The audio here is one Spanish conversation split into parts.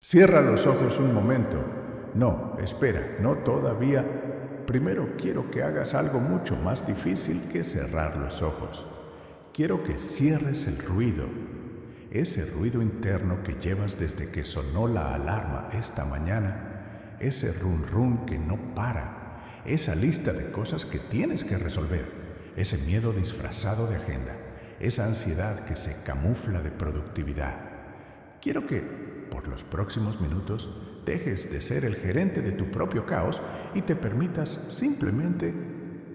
Cierra los ojos un momento. No, espera, no todavía. Primero quiero que hagas algo mucho más difícil que cerrar los ojos. Quiero que cierres el ruido, ese ruido interno que llevas desde que sonó la alarma esta mañana, ese run run que no para, esa lista de cosas que tienes que resolver, ese miedo disfrazado de agenda, esa ansiedad que se camufla de productividad. Quiero que, por los próximos minutos, dejes de ser el gerente de tu propio caos y te permitas simplemente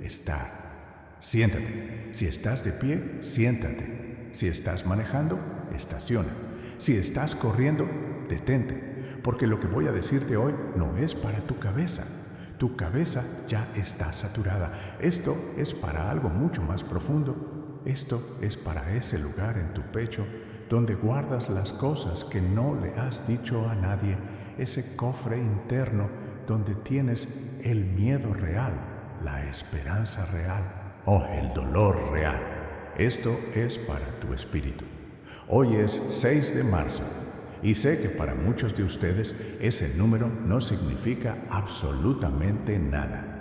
estar. Siéntate. Si estás de pie, siéntate. Si estás manejando, estaciona. Si estás corriendo, detente. Porque lo que voy a decirte hoy no es para tu cabeza. Tu cabeza ya está saturada. Esto es para algo mucho más profundo. Esto es para ese lugar en tu pecho donde guardas las cosas que no le has dicho a nadie, ese cofre interno donde tienes el miedo real, la esperanza real o el dolor real. Esto es para tu espíritu. Hoy es 6 de marzo y sé que para muchos de ustedes ese número no significa absolutamente nada.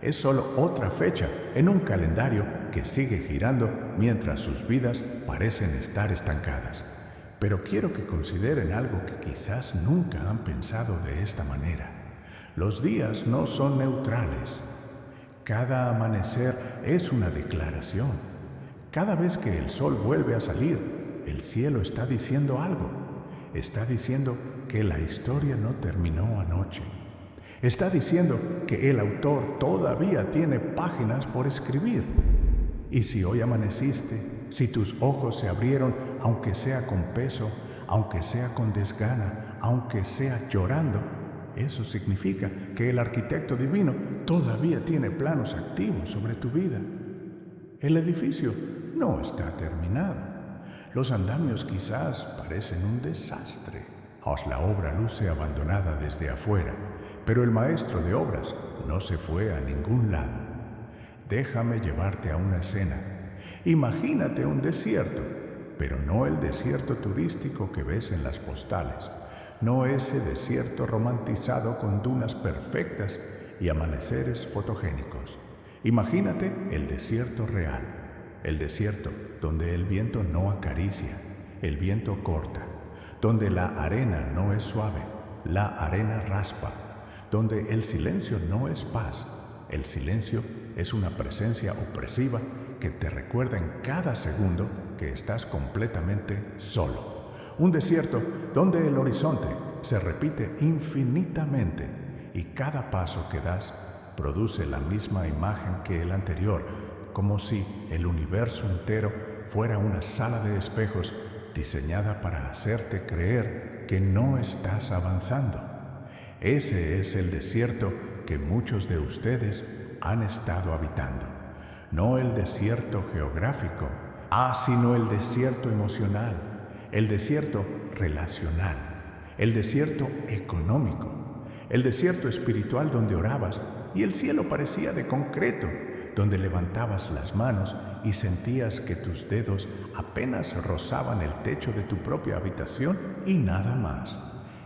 Es solo otra fecha en un calendario que sigue girando mientras sus vidas parecen estar estancadas. Pero quiero que consideren algo que quizás nunca han pensado de esta manera. Los días no son neutrales. Cada amanecer es una declaración. Cada vez que el sol vuelve a salir, el cielo está diciendo algo. Está diciendo que la historia no terminó anoche. Está diciendo que el autor todavía tiene páginas por escribir. Y si hoy amaneciste, si tus ojos se abrieron, aunque sea con peso, aunque sea con desgana, aunque sea llorando, eso significa que el arquitecto divino todavía tiene planos activos sobre tu vida. El edificio no está terminado. Los andamios quizás parecen un desastre. La obra luce abandonada desde afuera, pero el maestro de obras no se fue a ningún lado. Déjame llevarte a una escena. Imagínate un desierto, pero no el desierto turístico que ves en las postales, no ese desierto romantizado con dunas perfectas y amaneceres fotogénicos. Imagínate el desierto real, el desierto donde el viento no acaricia, el viento corta, donde la arena no es suave, la arena raspa, donde el silencio no es paz, el silencio es una presencia opresiva que te recuerda en cada segundo que estás completamente solo. Un desierto donde el horizonte se repite infinitamente y cada paso que das produce la misma imagen que el anterior, como si el universo entero fuera una sala de espejos diseñada para hacerte creer que no estás avanzando. Ese es el desierto que muchos de ustedes han estado habitando. No el desierto geográfico, sino el desierto emocional, el desierto relacional, el desierto económico, el desierto espiritual donde orabas y el cielo parecía de concreto, donde levantabas las manos y sentías que tus dedos apenas rozaban el techo de tu propia habitación y nada más.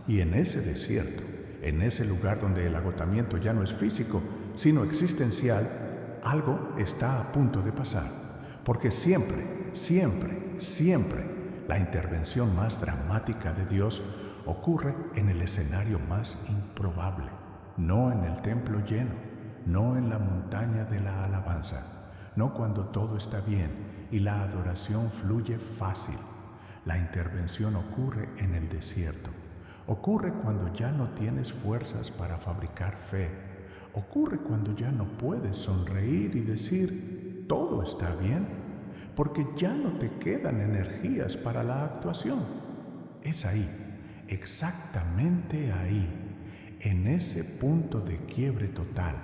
Y en ese desierto, en ese lugar donde el agotamiento ya no es físico, sino existencial, algo está a punto de pasar. Porque siempre, siempre, siempre, la intervención más dramática de Dios ocurre en el escenario más improbable, no en el templo lleno, no en la montaña de la alabanza, no cuando todo está bien y la adoración fluye fácil. La intervención ocurre en el desierto. Ocurre cuando ya no tienes fuerzas para fabricar fe. Ocurre cuando ya no puedes sonreír y decir, todo está bien, porque ya no te quedan energías para la actuación. Es ahí, exactamente ahí, en ese punto de quiebre total,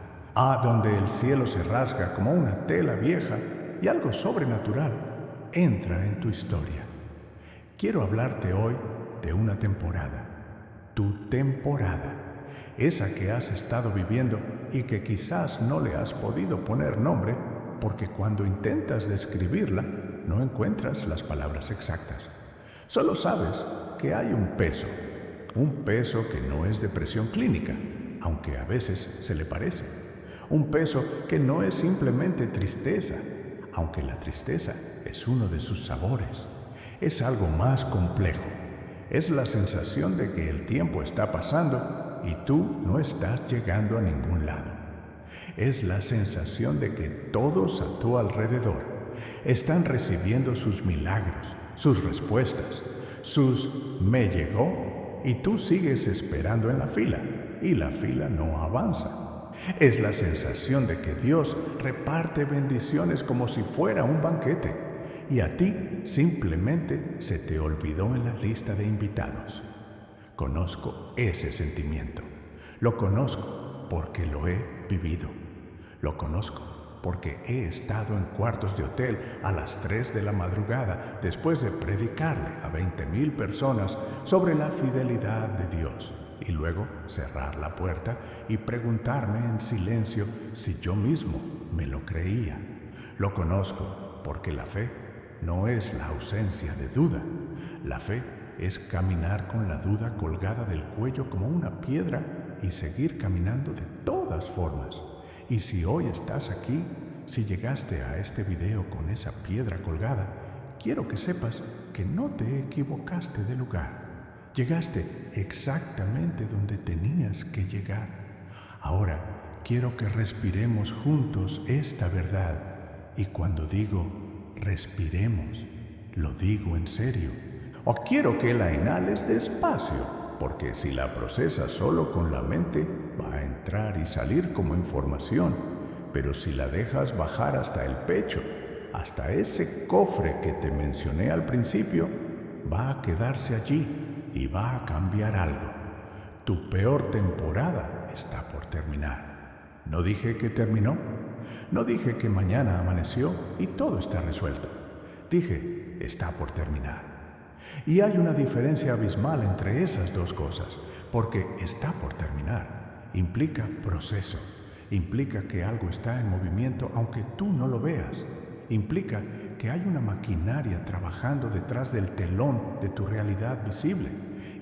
donde el cielo se rasga como una tela vieja y algo sobrenatural entra en tu historia. Quiero hablarte hoy de una temporada, tu temporada, esa que has estado viviendo y que quizás no le has podido poner nombre porque cuando intentas describirla no encuentras las palabras exactas. Solo sabes que hay un peso, Un peso que no es depresión clínica, aunque a veces se le parece. Un peso que no es simplemente tristeza, aunque la tristeza es uno de sus sabores. Es algo más complejo. Es la sensación de que el tiempo está pasando y tú no estás llegando a ningún lado. Es la sensación de que todos a tu alrededor están recibiendo sus milagros, sus respuestas, sus "me llegó", y tú sigues esperando en la fila y la fila no avanza. Es la sensación de que Dios reparte bendiciones como si fuera un banquete y a ti simplemente se te olvidó en la lista de invitados. Conozco ese sentimiento. Lo conozco porque lo he vivido. Lo conozco porque he estado en cuartos de hotel a las 3 de la madrugada después de predicarle a 20,000 personas sobre la fidelidad de Dios y luego cerrar la puerta y preguntarme en silencio si yo mismo me lo creía. Lo conozco porque la fe no es la ausencia de duda. La fe es caminar con la duda colgada del cuello como una piedra y seguir caminando de todas formas. Y si hoy estás aquí, si llegaste a este video con esa piedra colgada, quiero que sepas que no te equivocaste de lugar. Llegaste exactamente donde tenías que llegar. Ahora quiero que respiremos juntos esta verdad. Y cuando digo respiremos, lo digo en serio. O quiero que la inhales despacio, porque si la procesas solo con la mente, va a entrar y salir como información. Pero si la dejas bajar hasta el pecho, hasta ese cofre que te mencioné al principio, va a quedarse allí y va a cambiar algo. Tu peor temporada está por terminar. ¿No dije que terminó? No dije que mañana amaneció y todo está resuelto. Dije, está por terminar. Y hay una diferencia abismal entre esas dos cosas, porque está por terminar implica proceso, implica que algo está en movimiento aunque tú no lo veas, implica que hay una maquinaria trabajando detrás del telón de tu realidad visible,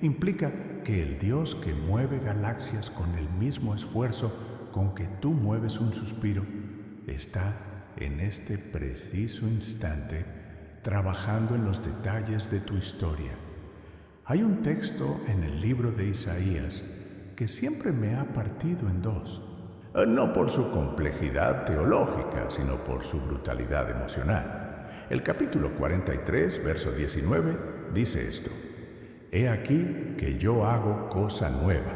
implica que el Dios que mueve galaxias con el mismo esfuerzo con que tú mueves un suspiro, está en este preciso instante trabajando en los detalles de tu historia. Hay un texto en el libro de Isaías que siempre me ha partido en dos, no por su complejidad teológica, sino por su brutalidad emocional. El capítulo 43, verso 19, dice esto: He aquí que yo hago cosa nueva,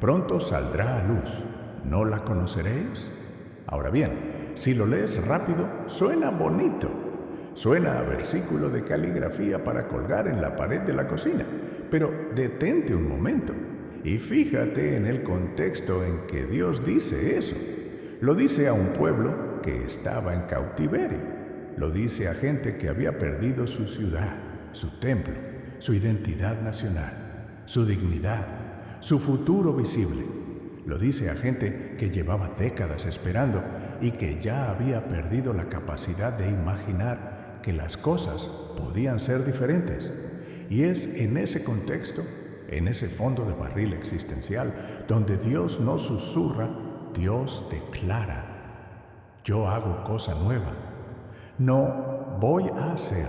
pronto saldrá a luz, ¿no la conoceréis? Ahora bien, si lo lees rápido, suena bonito. Suena a versículo de caligrafía para colgar en la pared de la cocina, pero detente un momento y fíjate en el contexto en que Dios dice eso. Lo dice a un pueblo que estaba en cautiverio, lo dice a gente que había perdido su ciudad, su templo, su identidad nacional, su dignidad, su futuro visible. Lo dice a gente que llevaba décadas esperando y que ya había perdido la capacidad de imaginar que las cosas podían ser diferentes. Y es en ese contexto, en ese fondo de barril existencial, donde Dios no susurra, Dios declara: yo hago cosa nueva. No voy a hacer.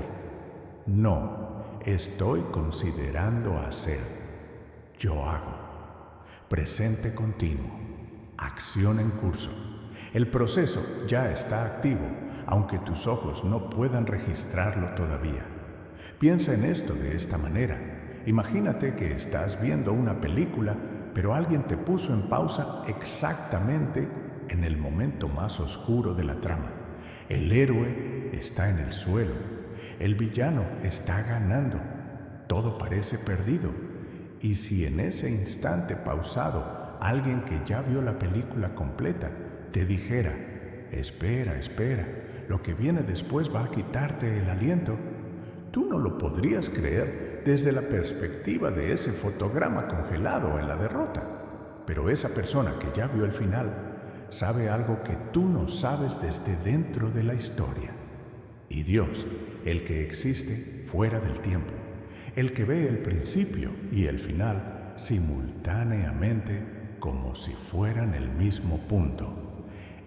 No, estoy considerando hacer. Yo hago. Presente continuo. Acción en curso. El proceso ya está activo, aunque tus ojos no puedan registrarlo todavía. Piensa en esto de esta manera. Imagínate que estás viendo una película, pero alguien te puso en pausa exactamente en el momento más oscuro de la trama. El héroe está en el suelo. El villano está ganando. Todo parece perdido. Y si en ese instante pausado alguien que ya vio la película completa te dijera: espera, lo que viene después va a quitarte el aliento, tú no lo podrías creer desde la perspectiva de ese fotograma congelado en la derrota. Pero esa persona que ya vio el final sabe algo que tú no sabes desde dentro de la historia. Y Dios, el que existe fuera del tiempo, el que ve el principio y el final, simultáneamente como si fueran el mismo punto.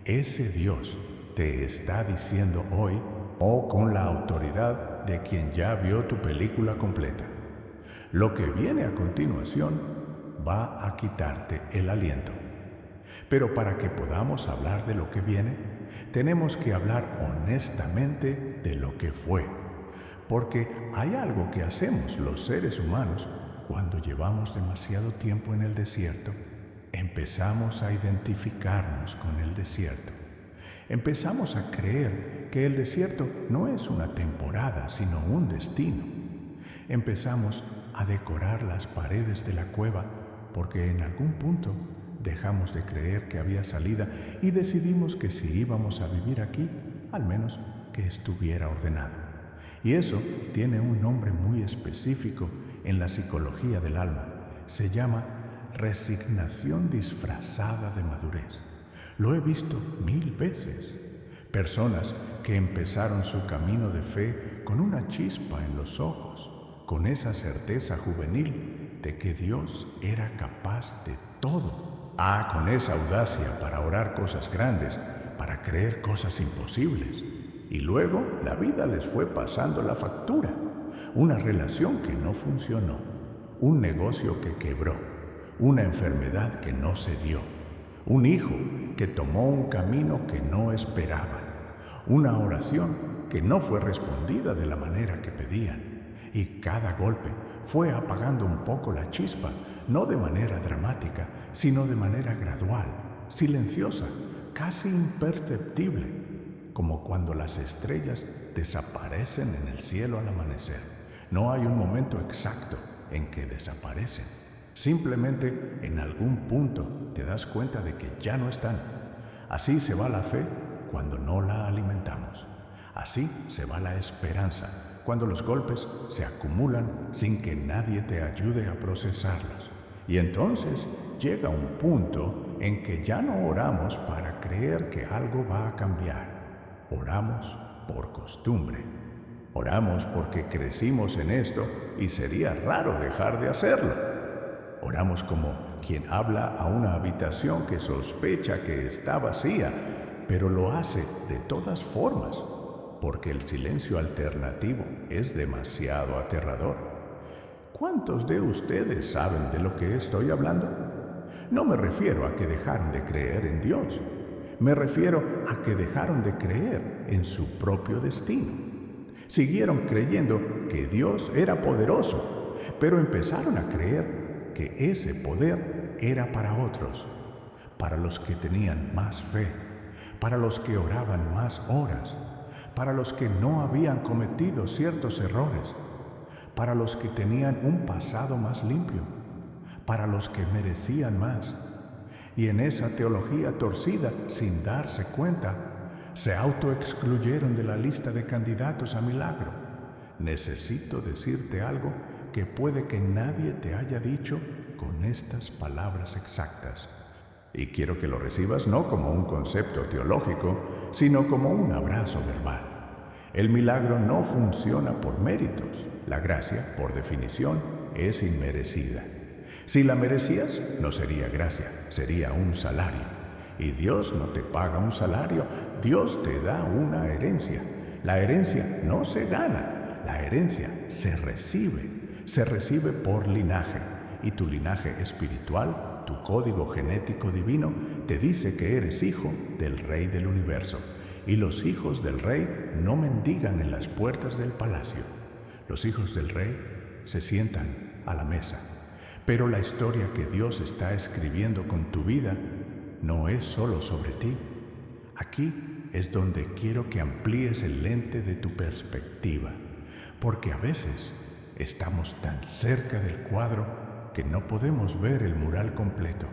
Ese Dios te está diciendo hoy, o con la autoridad de quien ya vio tu película completa: lo que viene a continuación va a quitarte el aliento. Pero para que podamos hablar de lo que viene, tenemos que hablar honestamente de lo que fue. Porque hay algo que hacemos los seres humanos cuando llevamos demasiado tiempo en el desierto. Empezamos a identificarnos con el desierto. Empezamos a creer que el desierto no es una temporada, sino un destino. Empezamos a decorar las paredes de la cueva porque en algún punto dejamos de creer que había salida y decidimos que si íbamos a vivir aquí, al menos que estuviera ordenado. Y eso tiene un nombre muy específico en la psicología del alma. Se llama resignación disfrazada de madurez. Lo he visto 1000 veces. Personas que empezaron su camino de fe con una chispa en los ojos, con esa certeza juvenil de que Dios era capaz de todo. Con esa audacia para orar cosas grandes, para creer cosas imposibles. Y luego la vida les fue pasando la factura. Una relación que no funcionó, un negocio que quebró, una enfermedad que no se dio, un hijo que tomó un camino que no esperaban, una oración que no fue respondida de la manera que pedían. Y cada golpe fue apagando un poco la chispa, no de manera dramática, sino de manera gradual, silenciosa, casi imperceptible, como cuando las estrellas desaparecen en el cielo al amanecer. No hay un momento exacto en que desaparecen. Simplemente en algún punto te das cuenta de que ya no están. Así se va la fe cuando no la alimentamos. Así se va la esperanza cuando los golpes se acumulan sin que nadie te ayude a procesarlos. Y entonces llega un punto en que ya no oramos para creer que algo va a cambiar. Oramos por costumbre. Oramos porque crecimos en esto y sería raro dejar de hacerlo. Oramos como quien habla a una habitación que sospecha que está vacía, pero lo hace de todas formas, porque el silencio alternativo es demasiado aterrador. ¿Cuántos de ustedes saben de lo que estoy hablando? No me refiero a que dejaron de creer en Dios. Me refiero a que dejaron de creer en su propio destino. Siguieron creyendo que Dios era poderoso, pero empezaron a creer que ese poder era para otros, para los que tenían más fe, para los que oraban más horas, para los que no habían cometido ciertos errores, para los que tenían un pasado más limpio, para los que merecían más. Y en esa teología torcida, sin darse cuenta, se autoexcluyeron de la lista de candidatos a milagro. Necesito decirte algo que puede que nadie te haya dicho con estas palabras exactas. Y quiero que lo recibas no como un concepto teológico, sino como un abrazo verbal. El milagro no funciona por méritos. La gracia, por definición, es inmerecida. Si la merecías, no sería gracia, sería un salario. Y Dios no te paga un salario, Dios te da una herencia. La herencia no se gana, la herencia se recibe por linaje. Y tu linaje espiritual, tu código genético divino, te dice que eres hijo del Rey del universo. Y los hijos del Rey no mendigan en las puertas del palacio. Los hijos del Rey se sientan a la mesa. Pero la historia que Dios está escribiendo con tu vida no es solo sobre ti. Aquí es donde quiero que amplíes el lente de tu perspectiva, porque a veces estamos tan cerca del cuadro que no podemos ver el mural completo.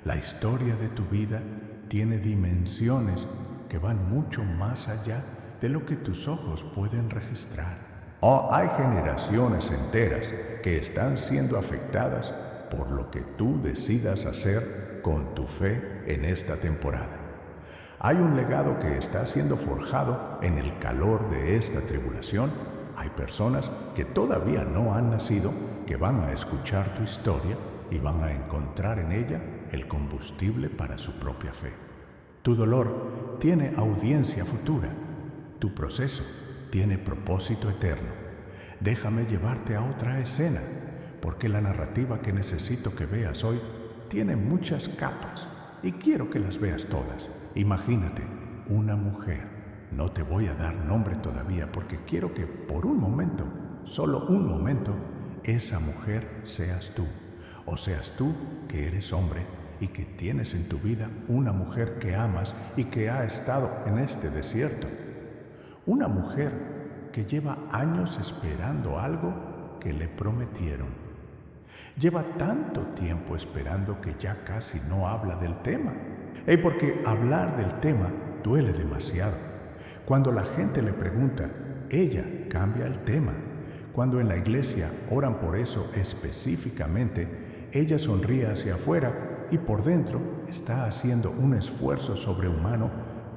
La historia de tu vida tiene dimensiones que van mucho más allá de lo que tus ojos pueden registrar. Hay generaciones enteras que están siendo afectadas por lo que tú decidas hacer con tu fe en esta temporada. Hay un legado que está siendo forjado en el calor de esta tribulación. Hay personas que todavía no han nacido, que van a escuchar tu historia y van a encontrar en ella el combustible para su propia fe. Tu dolor tiene audiencia futura. Tu proceso tiene propósito eterno. Déjame llevarte a otra escena, porque la narrativa que necesito que veas hoy tiene muchas capas y quiero que las veas todas. Imagínate una mujer. No te voy a dar nombre todavía porque quiero que por un momento, solo un momento, esa mujer seas tú. O seas tú que eres hombre y que tienes en tu vida una mujer que amas y que ha estado en este desierto. Una mujer que lleva años esperando algo que le prometieron. Lleva tanto tiempo esperando que ya casi no habla del tema. Porque hablar del tema duele demasiado. Cuando la gente le pregunta, ella cambia el tema. Cuando en la iglesia oran por eso específicamente, ella sonríe hacia afuera y por dentro está haciendo un esfuerzo sobrehumano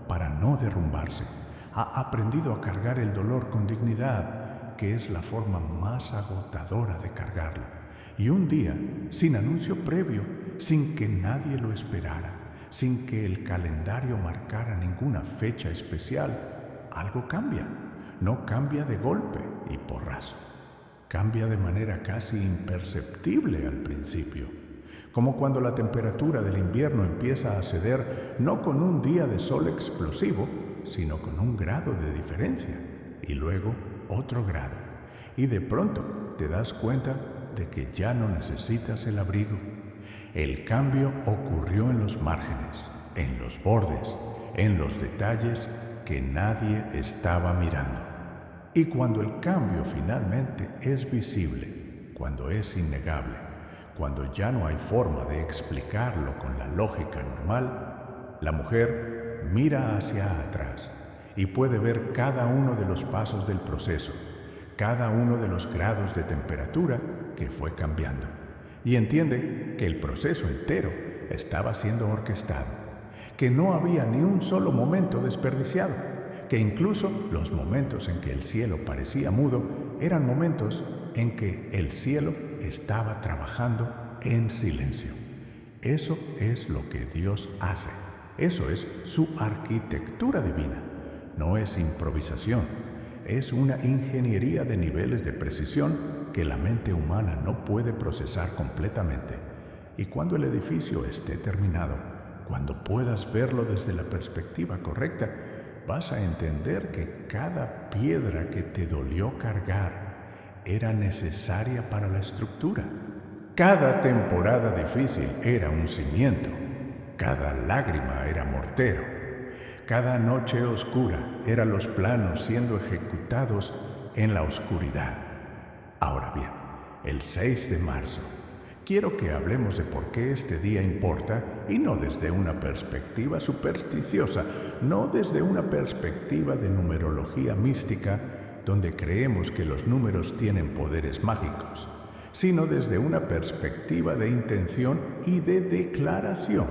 para no derrumbarse. Ha aprendido a cargar el dolor con dignidad, que es la forma más agotadora de cargarlo. Y un día, sin anuncio previo, sin que nadie lo esperara, sin que el calendario marcara ninguna fecha especial, algo cambia. No cambia de golpe y porrazo. Cambia de manera casi imperceptible al principio. Como cuando la temperatura del invierno empieza a ceder no con un día de sol explosivo, sino con un grado de diferencia, y luego otro grado. Y de pronto te das cuenta de que ya no necesitas el abrigo. El cambio ocurrió en los márgenes, en los bordes, en los detalles que nadie estaba mirando. Y cuando el cambio finalmente es visible, cuando es innegable, cuando ya no hay forma de explicarlo con la lógica normal, la mujer mira hacia atrás y puede ver cada uno de los pasos del proceso, cada uno de los grados de temperatura que fue cambiando, y entiende que el proceso entero estaba siendo orquestado, que no había ni un solo momento desperdiciado, que incluso los momentos en que el cielo parecía mudo eran momentos en que el cielo estaba trabajando en silencio. Eso es lo que Dios hace. Eso es su arquitectura divina. No es improvisación, es una ingeniería de niveles de precisión que la mente humana no puede procesar completamente. Y cuando el edificio esté terminado, cuando puedas verlo desde la perspectiva correcta, vas a entender que cada piedra que te dolió cargar era necesaria para la estructura. Cada temporada difícil era un cimiento, cada lágrima era mortero, cada noche oscura eran los planos siendo ejecutados en la oscuridad. Ahora bien, el 6 de marzo, quiero que hablemos de por qué este día importa y no desde una perspectiva supersticiosa, no desde una perspectiva de numerología mística donde creemos que los números tienen poderes mágicos, sino desde una perspectiva de intención y de declaración,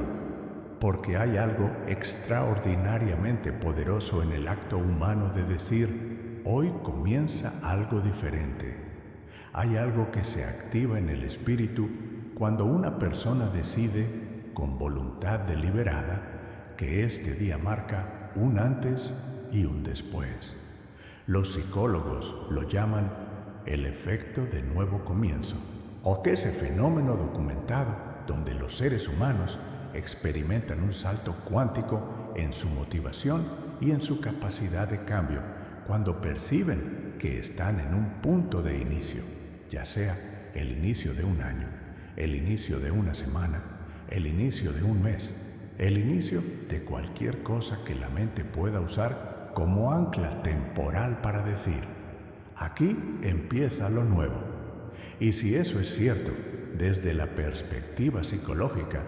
porque hay algo extraordinariamente poderoso en el acto humano de decir, hoy comienza algo diferente. Hay algo que se activa en el espíritu cuando una persona decide, con voluntad deliberada, que este día marca un antes y un después. Los psicólogos lo llaman el efecto de nuevo comienzo, o que ese fenómeno documentado donde los seres humanos experimentan un salto cuántico en su motivación y en su capacidad de cambio cuando perciben que están en un punto de inicio, ya sea el inicio de un año, el inicio de una semana, el inicio de un mes, el inicio de cualquier cosa que la mente pueda usar como ancla temporal para decir, aquí empieza lo nuevo. Y si eso es cierto, desde la perspectiva psicológica,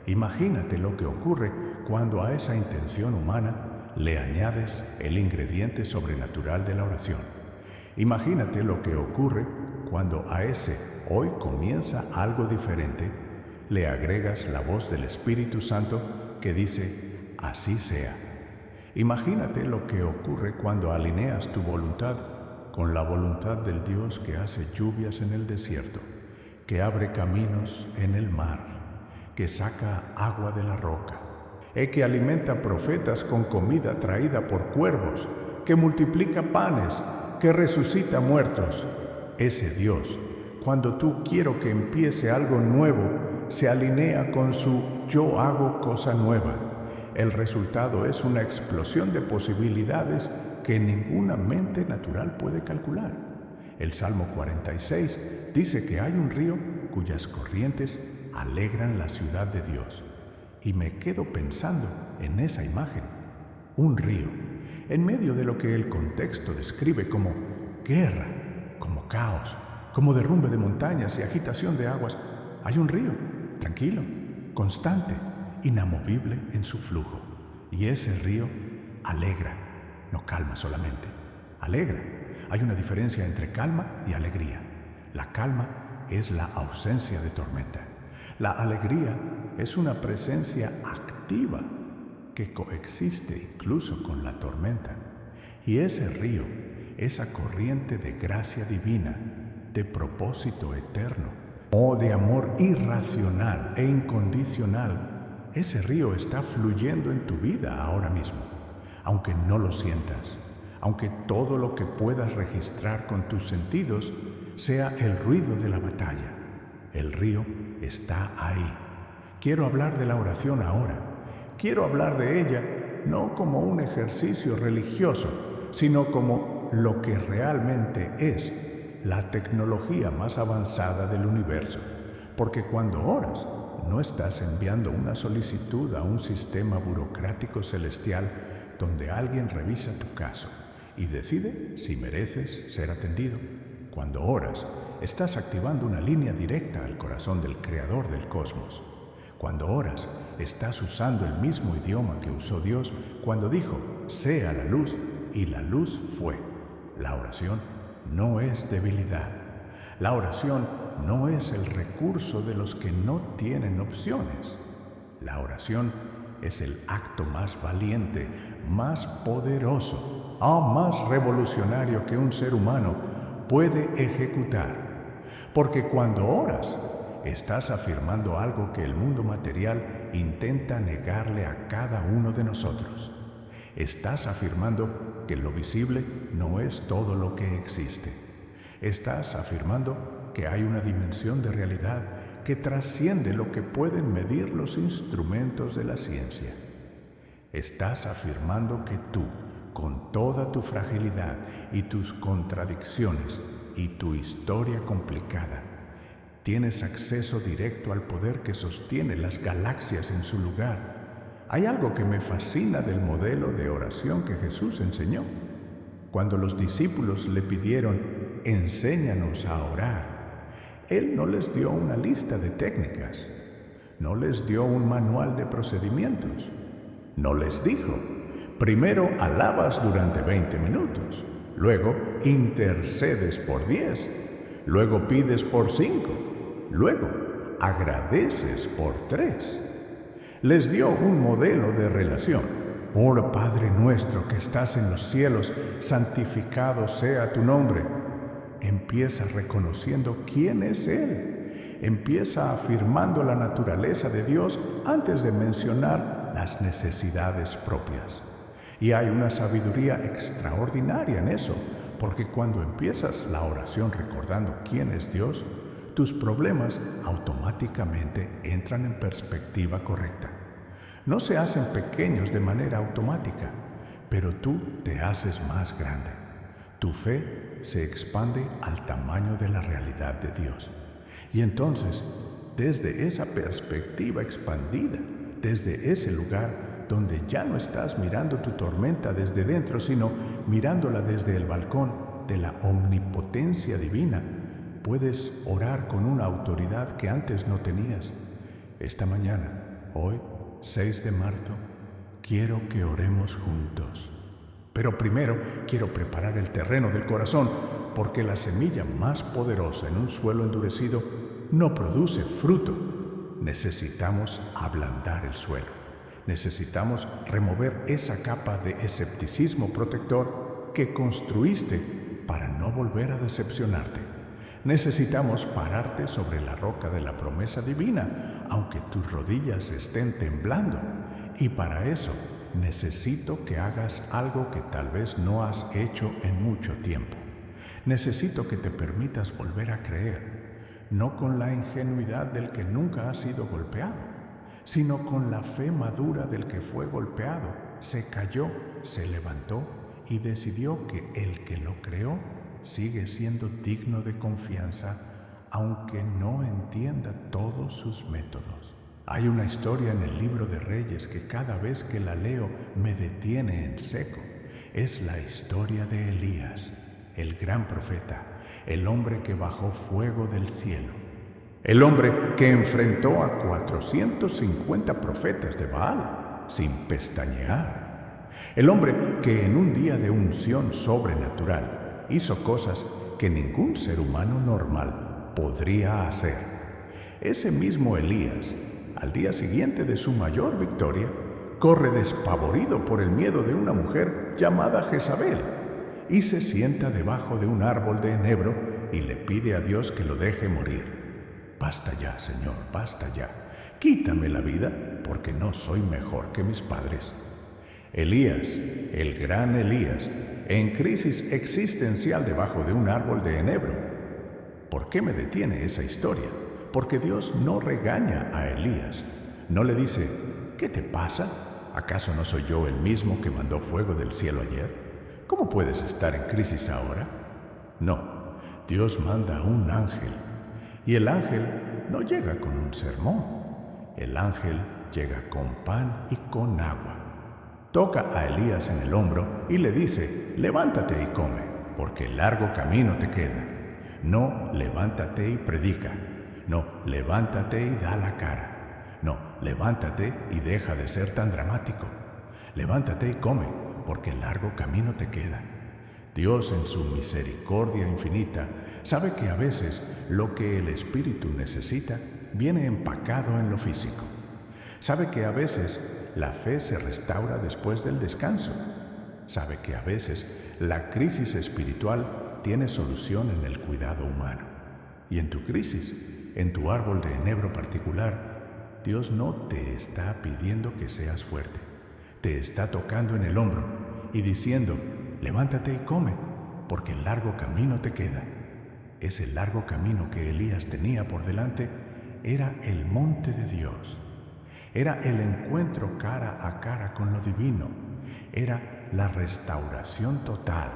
imagínate lo que ocurre cuando a esa intención humana le añades el ingrediente sobrenatural de la oración. Imagínate lo que ocurre cuando a ese hoy comienza algo diferente, le agregas la voz del Espíritu Santo que dice, así sea. Imagínate lo que ocurre cuando alineas tu voluntad con la voluntad del Dios que hace lluvias en el desierto, que abre caminos en el mar, que saca agua de la roca, que alimenta profetas con comida traída por cuervos, que multiplica panes, que resucita muertos. Ese Dios, cuando tú quiero que empiece algo nuevo, se alinea con su yo hago cosa nueva. El resultado es una explosión de posibilidades que ninguna mente natural puede calcular. El Salmo 46 dice que hay un río cuyas corrientes alegran la ciudad de Dios. Y me quedo pensando en esa imagen, un río, en medio de lo que el contexto describe como guerra, como caos, como derrumbe de montañas y agitación de aguas. Hay un río, tranquilo, constante, inamovible en su flujo. Y ese río alegra, no calma solamente, alegra. Hay una diferencia entre calma y alegría. La calma es la ausencia de tormenta. La alegría es una presencia activa que coexiste incluso con la tormenta. Y ese río, esa corriente de gracia divina, de propósito eterno, o de amor irracional e incondicional, ese río está fluyendo en tu vida ahora mismo, aunque no lo sientas, aunque todo lo que puedas registrar con tus sentidos sea el ruido de la batalla. El río está ahí. Quiero hablar de la oración ahora. Quiero hablar de ella no como un ejercicio religioso, sino como lo que realmente es la tecnología más avanzada del universo. Porque cuando oras, no estás enviando una solicitud a un sistema burocrático celestial donde alguien revisa tu caso y decide si mereces ser atendido. Cuando oras, estás activando una línea directa al corazón del Creador del cosmos. Cuando oras, estás usando el mismo idioma que usó Dios cuando dijo, sea la luz, y la luz fue. La oración no es debilidad. La oración no es el recurso de los que no tienen opciones. La oración es el acto más valiente, más poderoso, más revolucionario que un ser humano puede ejecutar. Porque cuando oras, estás afirmando algo que el mundo material intenta negarle a cada uno de nosotros. Estás afirmando que lo visible no es todo lo que existe. Estás afirmando que hay una dimensión de realidad que trasciende lo que pueden medir los instrumentos de la ciencia. Estás afirmando que tú, con toda tu fragilidad y tus contradicciones y tu historia complicada, tienes acceso directo al poder que sostiene las galaxias en su lugar. Hay algo que me fascina del modelo de oración que Jesús enseñó. Cuando los discípulos le pidieron, enséñanos a orar, Él no les dio una lista de técnicas, no les dio un manual de procedimientos, no les dijo, primero alabas durante 20 minutos, luego intercedes por 10, luego pides por 5, luego agradeces por 3. Les dio un modelo de relación. Oh Padre nuestro que estás en los cielos, santificado sea tu nombre. Empieza reconociendo quién es Él. Empieza afirmando la naturaleza de Dios antes de mencionar las necesidades propias. Y hay una sabiduría extraordinaria en eso, porque cuando empiezas la oración recordando quién es Dios, tus problemas automáticamente entran en perspectiva correcta. No se hacen pequeños de manera automática, pero tú te haces más grande. Tu fe se expande al tamaño de la realidad de Dios. Y entonces, desde esa perspectiva expandida, desde ese lugar donde ya no estás mirando tu tormenta desde dentro, sino mirándola desde el balcón de la omnipotencia divina, puedes orar con una autoridad que antes no tenías. Esta mañana, hoy, 6 de marzo, quiero que oremos juntos. Pero primero quiero preparar el terreno del corazón, porque la semilla más poderosa en un suelo endurecido no produce fruto. Necesitamos ablandar el suelo. Necesitamos remover esa capa de escepticismo protector que construiste para no volver a decepcionarte. Necesitamos pararte sobre la roca de la promesa divina, aunque tus rodillas estén temblando. Y para eso necesito que hagas algo que tal vez no has hecho en mucho tiempo. Necesito que te permitas volver a creer, no con la ingenuidad del que nunca ha sido golpeado, sino con la fe madura del que fue golpeado, se cayó, se levantó y decidió que el que lo creó sigue siendo digno de confianza, aunque no entienda todos sus métodos. Hay una historia en el libro de Reyes que cada vez que la leo me detiene en seco. Es la historia de Elías, el gran profeta, el hombre que bajó fuego del cielo, el hombre que enfrentó a 450 profetas de Baal sin pestañear, el hombre que en un día de unción sobrenatural hizo cosas que ningún ser humano normal podría hacer. Ese mismo Elías, al día siguiente de su mayor victoria, corre despavorido por el miedo de una mujer llamada Jezabel y se sienta debajo de un árbol de enebro y le pide a Dios que lo deje morir. Basta ya, Señor, basta ya. Quítame la vida porque no soy mejor que mis padres. Elías, el gran Elías, en crisis existencial debajo de un árbol de enebro. ¿Por qué me detiene esa historia? Porque Dios no regaña a Elías. No le dice, ¿qué te pasa? ¿Acaso no soy yo el mismo que mandó fuego del cielo ayer? ¿Cómo puedes estar en crisis ahora? No, Dios manda a un ángel. Y el ángel no llega con un sermón. El ángel llega con pan y con agua. Toca a Elías en el hombro y le dice, levántate y come, porque largo camino te queda. No, levántate y predica. No, levántate y da la cara. No, levántate y deja de ser tan dramático. Levántate y come, porque largo camino te queda. Dios, en su misericordia infinita, sabe que a veces lo que el espíritu necesita viene empacado en lo físico. Sabe que a veces la fe se restaura después del descanso. Sabe que a veces la crisis espiritual tiene solución en el cuidado humano. Y en tu crisis, en tu árbol de enebro particular, Dios no te está pidiendo que seas fuerte. Te está tocando en el hombro y diciendo, levántate y come, porque el largo camino te queda. Ese largo camino que Elías tenía por delante era el monte de Dios. Era el encuentro cara a cara con lo divino. Era la restauración total.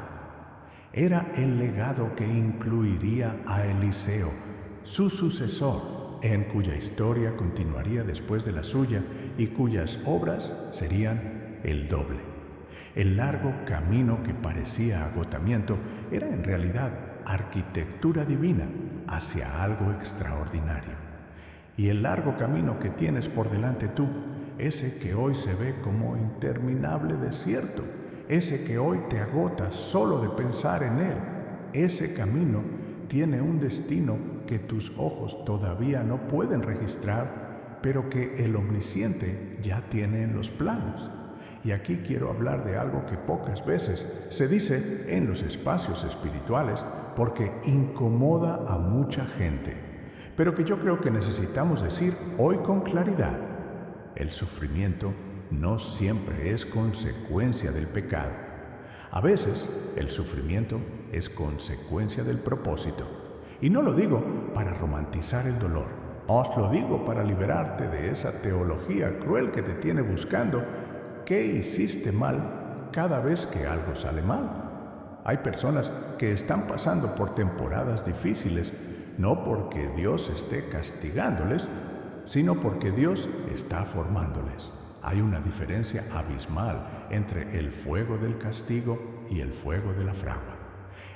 Era el legado que incluiría a Eliseo, su sucesor, en cuya historia continuaría después de la suya y cuyas obras serían el doble. El largo camino que parecía agotamiento era en realidad arquitectura divina hacia algo extraordinario. Y el largo camino que tienes por delante tú, ese que hoy se ve como interminable desierto, ese que hoy te agota solo de pensar en él, ese camino tiene un destino que tus ojos todavía no pueden registrar, pero que el omnisciente ya tiene en los planos. Y aquí quiero hablar de algo que pocas veces se dice en los espacios espirituales porque incomoda a mucha gente, pero que yo creo que necesitamos decir hoy con claridad. El sufrimiento no siempre es consecuencia del pecado. A veces el sufrimiento es consecuencia del propósito. Y no lo digo para romantizar el dolor, os lo digo para liberarte de esa teología cruel que te tiene buscando qué hiciste mal cada vez que algo sale mal. Hay personas que están pasando por temporadas difíciles, no porque Dios esté castigándoles, sino porque Dios está formándoles. Hay una diferencia abismal entre el fuego del castigo y el fuego de la fragua.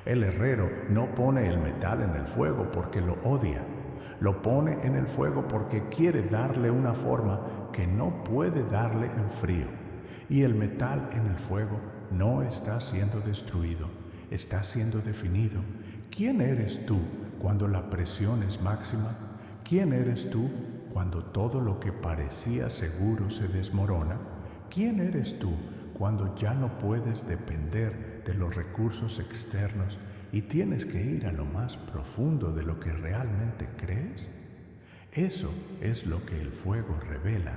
El herrero no pone el metal en el fuego porque lo odia. Lo pone en el fuego porque quiere darle una forma que no puede darle en frío. Y el metal en el fuego no está siendo destruido, está siendo definido. ¿Quién eres tú cuando la presión es máxima? ¿Quién eres tú cuando todo lo que parecía seguro se desmorona? ¿Quién eres tú cuando ya no puedes depender de los recursos externos y tienes que ir a lo más profundo de lo que realmente crees. Eso es lo que el fuego revela.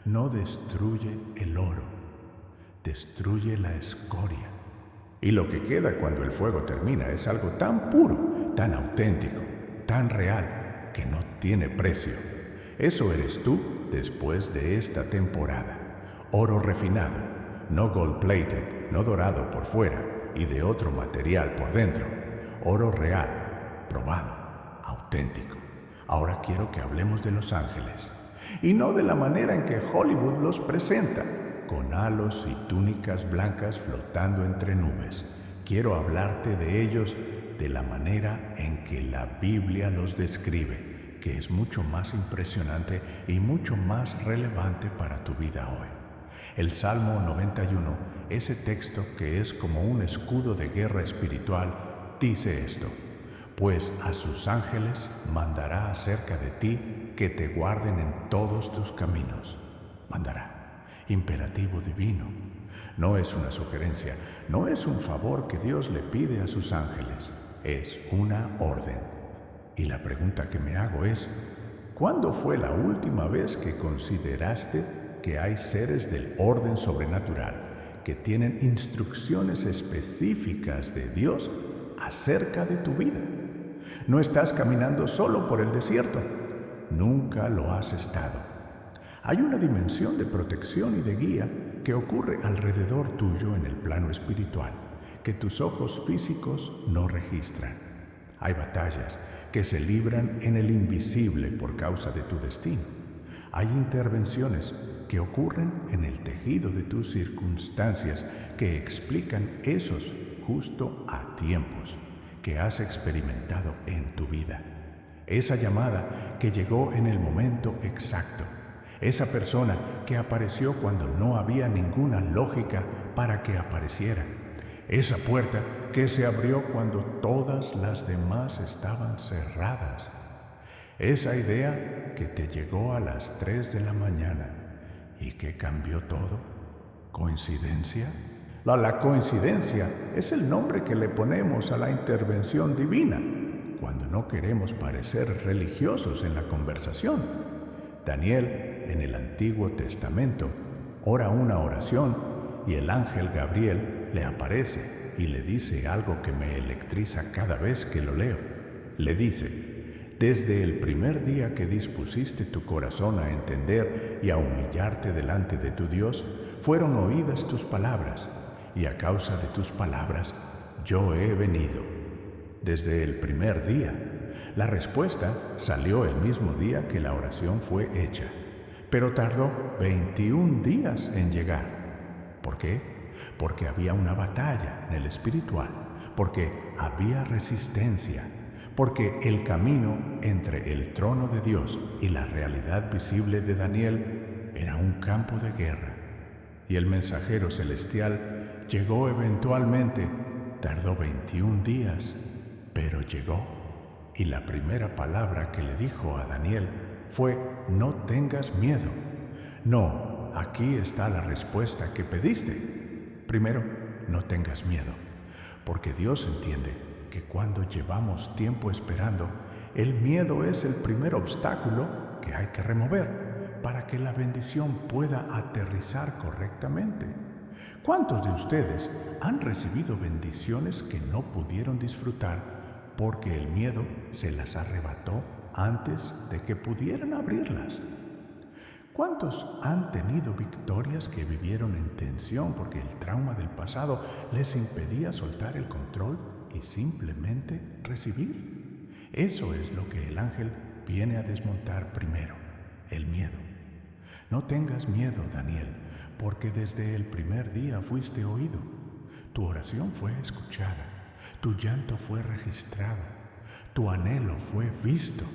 No destruye el oro, destruye la escoria. Y lo que queda cuando el fuego termina es algo tan puro, tan auténtico, tan real, que no tiene precio. Eso eres tú después de esta temporada. Oro refinado, no gold-plated, no dorado por fuera y de otro material por dentro. Oro real, probado, auténtico. Ahora quiero que hablemos de los ángeles. Y no de la manera en que Hollywood los presenta, con halos y túnicas blancas flotando entre nubes. Quiero hablarte de ellos de la manera en que la Biblia los describe, que es mucho más impresionante y mucho más relevante para tu vida hoy. El Salmo 91, ese texto que es como un escudo de guerra espiritual, dice esto: pues a sus ángeles mandará acerca de ti que te guarden en todos tus caminos. Mandará. Imperativo divino. No es una sugerencia, no es un favor que Dios le pide a sus ángeles, es una orden. Y la pregunta que me hago es, ¿cuándo fue la última vez que consideraste que hay seres del orden sobrenatural que tienen instrucciones específicas de Dios acerca de tu vida? No estás caminando solo por el desierto, nunca lo has estado. Hay una dimensión de protección y de guía que ocurre alrededor tuyo en el plano espiritual, que tus ojos físicos no registran. Hay batallas que se libran en el invisible por causa de tu destino. Hay intervenciones que ocurren en el tejido de tus circunstancias que explican esos justo a tiempos que has experimentado en tu vida. Esa llamada que llegó en el momento exacto. Esa persona que apareció cuando no había ninguna lógica para que apareciera. Esa puerta que se abrió cuando todas las demás estaban cerradas. Esa idea que te llegó a las 3 de la mañana y que cambió todo. ¿Coincidencia? La coincidencia es el nombre que le ponemos a la intervención divina cuando no queremos parecer religiosos en la conversación. Daniel, en el Antiguo Testamento, ora una oración y el ángel Gabriel le aparece y le dice algo que me electriza cada vez que lo leo. Le dice: desde el primer día que dispusiste tu corazón a entender y a humillarte delante de tu Dios, fueron oídas tus palabras, y a causa de tus palabras yo he venido. Desde el primer día. La respuesta salió el mismo día que la oración fue hecha, pero tardó 21 días en llegar. ¿Por qué? Porque había una batalla en el espiritual, porque había resistencia, porque el camino entre el trono de Dios y la realidad visible de Daniel era un campo de guerra. Y el mensajero celestial llegó eventualmente, tardó 21 días, pero llegó. Y la primera palabra que le dijo a Daniel fue: no tengas miedo. No, aquí está la respuesta que pediste. Primero, no tengas miedo, porque Dios entiende que cuando llevamos tiempo esperando, el miedo es el primer obstáculo que hay que remover para que la bendición pueda aterrizar correctamente. ¿Cuántos de ustedes han recibido bendiciones que no pudieron disfrutar porque el miedo se las arrebató antes de que pudieran abrirlas? ¿Cuántos han tenido victorias que vivieron en tensión porque el trauma del pasado les impedía soltar el control y simplemente recibir? Eso es lo que el ángel viene a desmontar primero, el miedo. No tengas miedo, Daniel, porque desde el primer día fuiste oído. Tu oración fue escuchada. Tu llanto fue registrado, tu anhelo fue visto,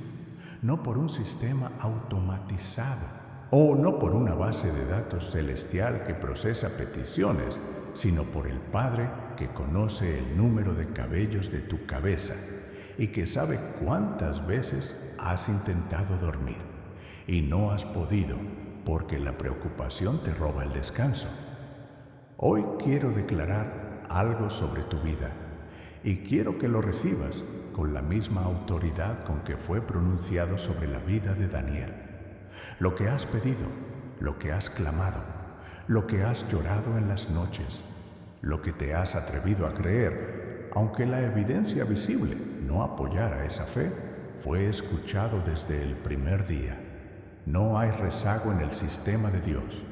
no por un sistema automatizado o no por una base de datos celestial que procesa peticiones, sino por el Padre que conoce el número de cabellos de tu cabeza y que sabe cuántas veces has intentado dormir y no has podido porque la preocupación te roba el descanso. Hoy quiero declarar algo sobre tu vida. y quiero que lo recibas con la misma autoridad con que fue pronunciado sobre la vida de Daniel. Lo que has pedido, lo que has clamado, lo que has llorado en las noches, lo que te has atrevido a creer, aunque la evidencia visible no apoyara esa fe, fue escuchado desde el primer día. No hay rezago en el sistema de Dios.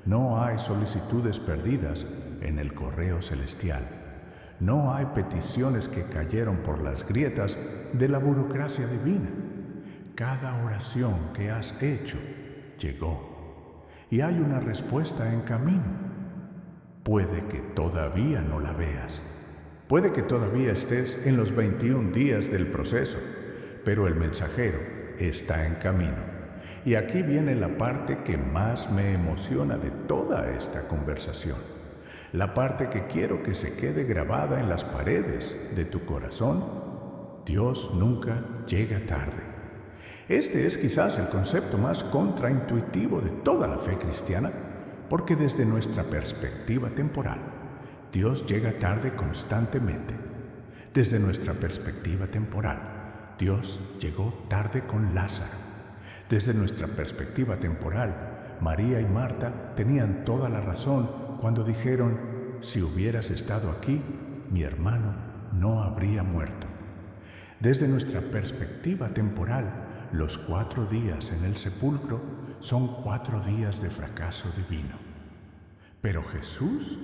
No hay solicitudes perdidas en el correo celestial. No hay peticiones que cayeron por las grietas de la burocracia divina. Cada oración que has hecho llegó y hay una respuesta en camino. Puede que todavía no la veas. Puede que todavía estés en los 21 días del proceso, pero el mensajero está en camino. Y aquí viene la parte que más me emociona de toda esta conversación. La parte que quiero que se quede grabada en las paredes de tu corazón. Dios nunca llega tarde. Este es quizás el concepto más contraintuitivo de toda la fe cristiana, porque desde nuestra perspectiva temporal, Dios llega tarde constantemente. Desde nuestra perspectiva temporal, Dios llegó tarde con Lázaro. Desde nuestra perspectiva temporal, María y Marta tenían toda la razón cuando dijeron: si hubieras estado aquí, mi hermano no habría muerto. Desde nuestra perspectiva temporal, los 4 días en el sepulcro son 4 días de fracaso divino. Pero Jesús,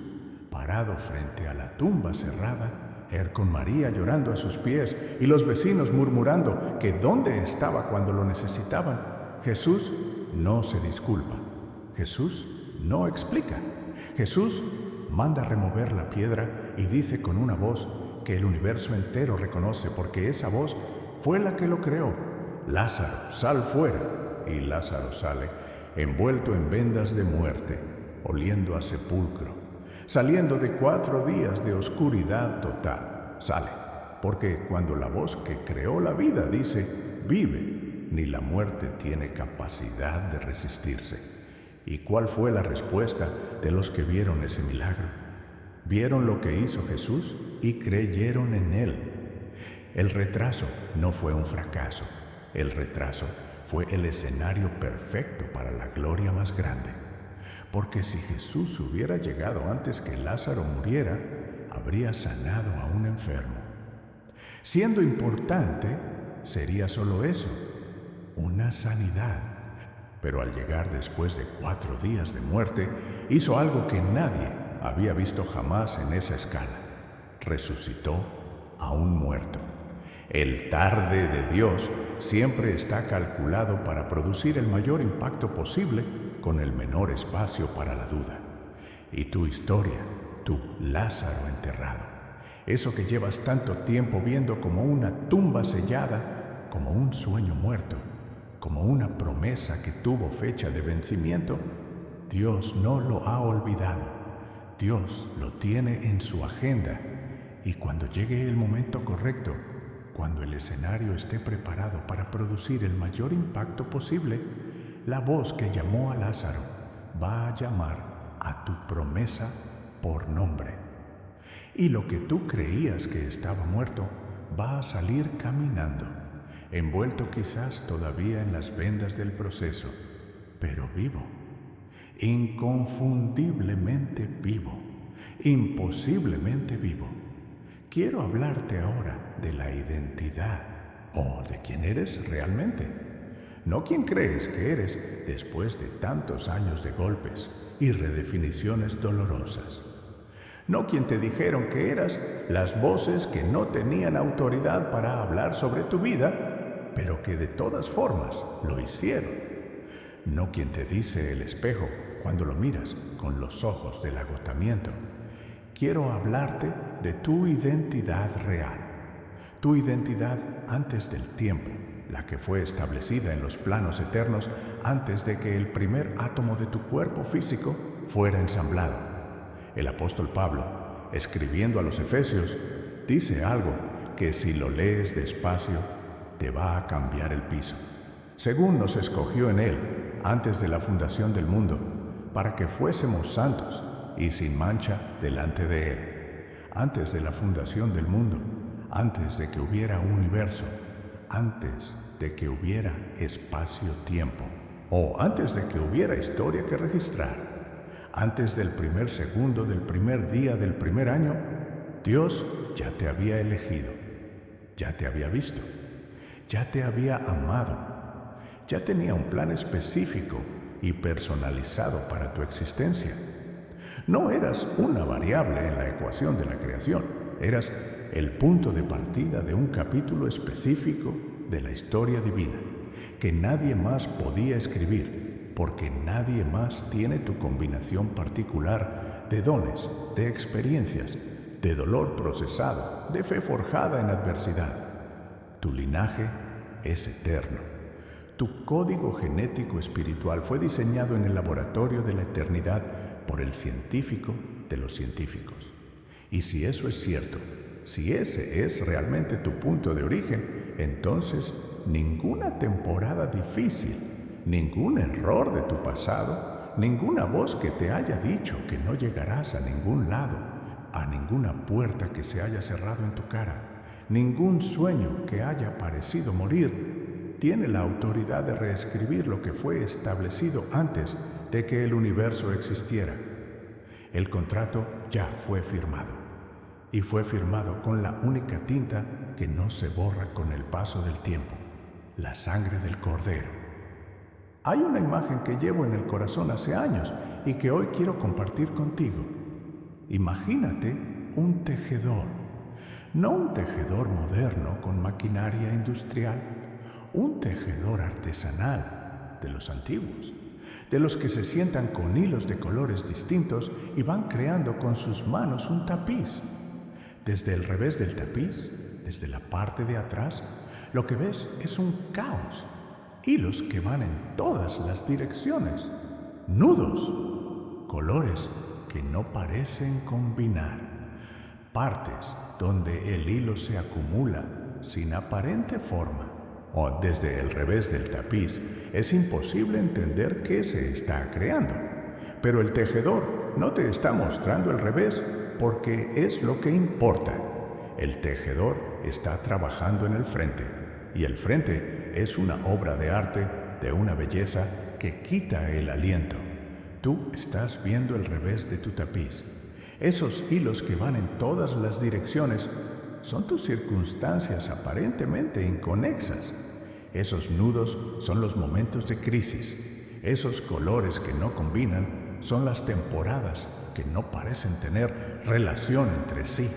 parado frente a la tumba cerrada, él con María llorando a sus pies y los vecinos murmurando que dónde estaba cuando lo necesitaban, Jesús no se disculpa. Jesús no explica. Jesús manda remover la piedra y dice con una voz que el universo entero reconoce, porque esa voz fue la que lo creó: Lázaro, sal fuera. Y Lázaro sale, envuelto en vendas de muerte, oliendo a sepulcro, saliendo de 4 días de oscuridad total. Sale, porque cuando la voz que creó la vida dice vive, ni la muerte tiene capacidad de resistirse. ¿Y cuál fue la respuesta de los que vieron ese milagro? Vieron lo que hizo Jesús y creyeron en él. El retraso no fue un fracaso. El retraso fue el escenario perfecto para la gloria más grande. Porque si Jesús hubiera llegado antes que Lázaro muriera, habría sanado a un enfermo. Siendo importante, sería solo eso, una sanidad. Pero al llegar después de 4 días de muerte, hizo algo que nadie había visto jamás en esa escala. Resucitó a un muerto. El tarde de Dios siempre está calculado para producir el mayor impacto posible con el menor espacio para la duda. Y tu historia, tu Lázaro enterrado, eso que llevas tanto tiempo viendo como una tumba sellada, como un sueño muerto, como una promesa que tuvo fecha de vencimiento, Dios no lo ha olvidado. Dios lo tiene en su agenda, y cuando llegue el momento correcto, cuando el escenario esté preparado para producir el mayor impacto posible, la voz que llamó a Lázaro va a llamar a tu promesa por nombre. Y lo que tú creías que estaba muerto va a salir caminando, envuelto quizás todavía en las vendas del proceso, pero vivo, inconfundiblemente vivo, imposiblemente vivo. Quiero hablarte ahora de la identidad, o de quién eres realmente. No quién crees que eres después de tantos años de golpes y redefiniciones dolorosas. No quien te dijeron que eras las voces que no tenían autoridad para hablar sobre tu vida, pero que de todas formas lo hicieron. No quien te dice el espejo cuando lo miras con los ojos del agotamiento. Quiero hablarte de tu identidad real, tu identidad antes del tiempo, la que fue establecida en los planos eternos antes de que el primer átomo de tu cuerpo físico fuera ensamblado. El apóstol Pablo, escribiendo a los Efesios, dice algo que si lo lees despacio te va a cambiar el piso. Según nos escogió en él antes de la fundación del mundo, para que fuésemos santos y sin mancha delante de él. antes de la fundación del mundo, antes de que hubiera universo, antes de que hubiera espacio-tiempo, o antes de que hubiera historia que registrar, antes del primer segundo del primer día del primer año, Dios ya te había elegido, ya te había visto, ya te había amado, ya tenía un plan específico y personalizado para tu existencia. No eras una variable en la ecuación de la creación, eras el punto de partida de un capítulo específico de la historia divina, que nadie más podía escribir, porque nadie más tiene tu combinación particular de dones, de experiencias, de dolor procesado, de fe forjada en adversidad. Tu linaje es eterno. Tu código genético espiritual fue diseñado en el laboratorio de la eternidad por el científico de los científicos. Y si eso es cierto, si ese es realmente tu punto de origen, entonces ninguna temporada difícil, ningún error de tu pasado, ninguna voz que te haya dicho que no llegarás a ningún lado, a ninguna puerta que se haya cerrado en tu cara, ningún sueño que haya parecido morir, tiene la autoridad de reescribir lo que fue establecido antes de que el universo existiera. El contrato ya fue firmado, y fue firmado con la única tinta que no se borra con el paso del tiempo, la sangre del Cordero. Hay una imagen que llevo en el corazón hace años y que hoy quiero compartir contigo. Imagínate un tejedor, no un tejedor moderno con maquinaria industrial, un tejedor artesanal de los antiguos, de los que se sientan con hilos de colores distintos y van creando con sus manos un tapiz. Desde el revés del tapiz, desde la parte de atrás, lo que ves es un caos, hilos que van en todas las direcciones, nudos, colores que no parecen combinar, partes donde el hilo se acumula sin aparente forma. O desde el revés del tapiz es imposible entender qué se está creando. Pero el tejedor no te está mostrando el revés porque es lo que importa. El tejedor está trabajando en el frente, y el frente es una obra de arte de una belleza que quita el aliento. Tú estás viendo el revés de tu tapiz. Esos hilos que van en todas las direcciones son tus circunstancias aparentemente inconexas. Esos nudos son los momentos de crisis. Esos colores que no combinan son las temporadas que no parecen tener relación entre sí.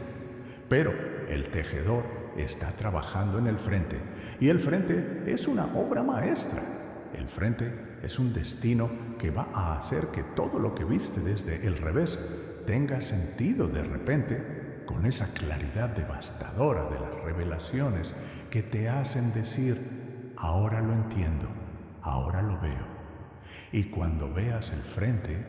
Pero el tejedor está trabajando en el frente, y el frente es una obra maestra. El frente es un destino que va a hacer que todo lo que viste desde el revés tenga sentido de repente, con esa claridad devastadora de las revelaciones que te hacen decir: ahora lo entiendo, ahora lo veo. Y cuando veas el frente,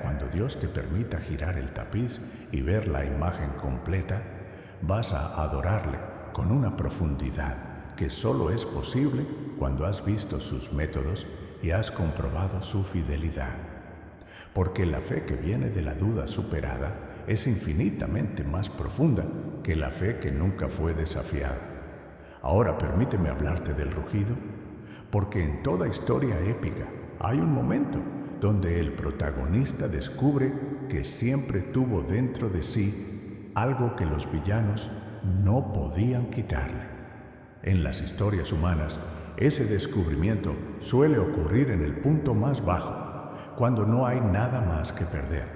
cuando Dios te permita girar el tapiz y ver la imagen completa, vas a adorarle con una profundidad que solo es posible cuando has visto sus métodos y has comprobado su fidelidad. Porque la fe que viene de la duda superada es infinitamente más profunda que la fe que nunca fue desafiada. Ahora permíteme hablarte del rugido, porque en toda historia épica hay un momento donde el protagonista descubre que siempre tuvo dentro de sí algo que los villanos no podían quitarle. En las historias humanas, ese descubrimiento suele ocurrir en el punto más bajo, cuando no hay nada más que perder,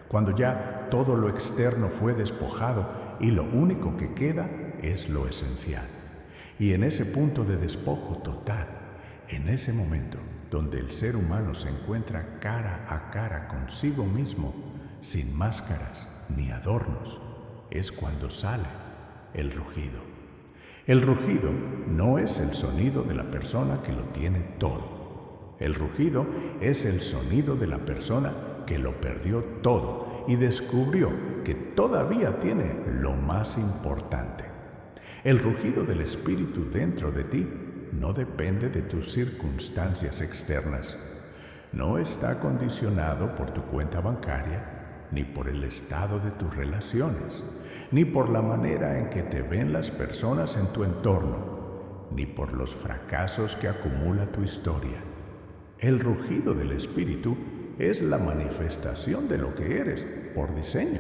cuando ya todo lo externo fue despojado y lo único que queda es lo esencial. Y en ese punto de despojo total, en ese momento donde el ser humano se encuentra cara a cara consigo mismo, sin máscaras ni adornos, es cuando sale el rugido. El rugido no es el sonido de la persona que lo tiene todo. El rugido es el sonido de la persona que lo perdió todo y descubrió que todavía tiene lo más importante. El rugido del espíritu dentro de ti no depende de tus circunstancias externas. No está condicionado por tu cuenta bancaria, ni por el estado de tus relaciones, ni por la manera en que te ven las personas en tu entorno, ni por los fracasos que acumula tu historia. El rugido del Espíritu es la manifestación de lo que eres por diseño,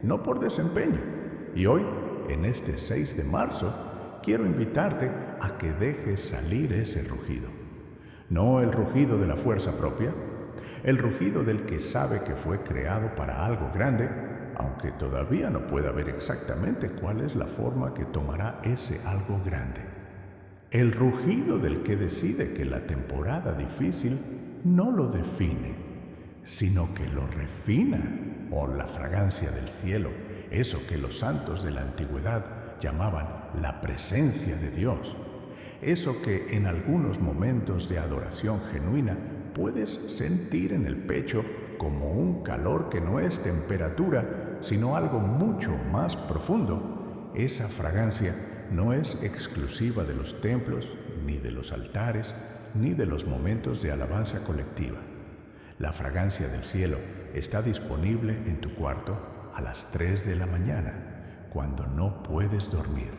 no por desempeño. Y hoy, en este 6 de marzo, quiero invitarte a que dejes salir ese rugido. No el rugido de la fuerza propia, el rugido del que sabe que fue creado para algo grande, aunque todavía no pueda ver exactamente cuál es la forma que tomará ese algo grande. El rugido del que decide que la temporada difícil no lo define, sino que lo refina, o la fragancia del cielo, eso que los santos de la antigüedad llamaban la presencia de Dios, eso que en algunos momentos de adoración genuina puedes sentir en el pecho como un calor que no es temperatura, sino algo mucho más profundo. Esa fragancia no es exclusiva de los templos, ni de los altares, ni de los momentos de alabanza colectiva. La fragancia del cielo está disponible en tu cuarto a las 3 de la mañana, cuando no puedes dormir.